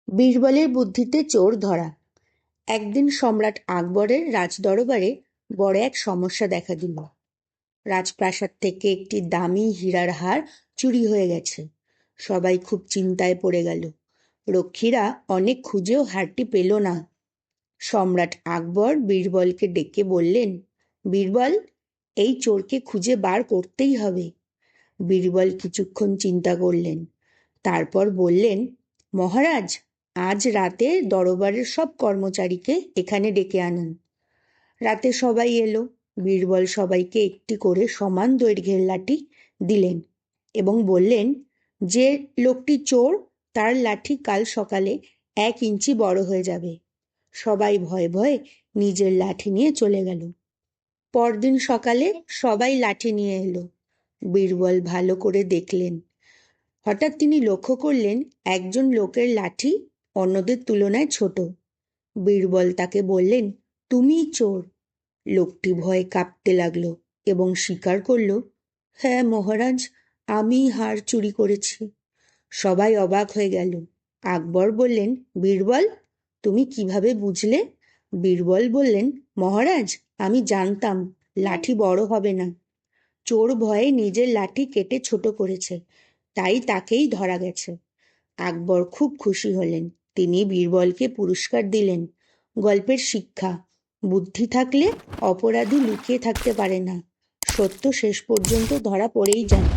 বীরবলের বুদ্ধিতে চোর ধরা। একদিন সম্রাট আকবরের রাজদরবারে বড় এক সমস্যা দেখা দিল। রাজপ্রাসাদ থেকে একটি দামি হীরার হার চুরি হয়ে গেছে। সবাই খুব চিন্তায় পড়ে গেল। রক্ষীরা অনেক খুঁজেও হারটি পেল না। সম্রাট আকবর বীরবলকে ডেকে বললেন, বীরবল, এই চোরকে খুঁজে বার করতেই হবে। বীরবল কিছুক্ষণ চিন্তা করলেন, তারপর বললেন, মহারাজ, আজ রাতে দরবারের সব কর্মচারীকে এখানে ডেকে আনুন। রাতে সবাই এলো। বীরবল সবাইকে একটি করে সমান দৈর্ঘ্যের লাঠি দিলেন এবং বললেন, যে লোকটি চোর তার লাঠি কাল সকালে 1 ইঞ্চি বড় হয়ে যাবে। সবাই ভয়ে ভয়ে নিজের লাঠি নিয়ে চলে গেল। পরদিন সকালে সবাই লাঠি নিয়ে এলো। বীরবল ভালো করে দেখলেন। হঠাৎ তিনি লক্ষ্য করলেন একজন লোকের লাঠি অন্যদের তুলনায় ছোট। বীরবল তাকে বললেন, তুমিই চোর। লোকটি ভয়ে কাঁপতে লাগলো এবং স্বীকার করল, হ্যাঁ মহারাজ, আমিই হার চুরি করেছি। সবাই অবাক হয়ে গেল। আকবর বললেন, বীরবল, তুমি কিভাবে বুঝলে? বীরবল বললেন, মহারাজ, আমি জানতাম লাঠি বড় হবে না। চোর ভয়ে নিজের লাঠি কেটে ছোট করেছে, তাই তাকেই ধরা গেছে। আকবর খুব খুশি হলেন। তিনি বীরবলকে পুরস্কার দিলেন। গল্পের শিক্ষা: বুদ্ধি থাকলে অপরাধী লুকিয়ে থাকতে পারে না, সত্য শেষ পর্যন্ত ধরা পড়েই যায়।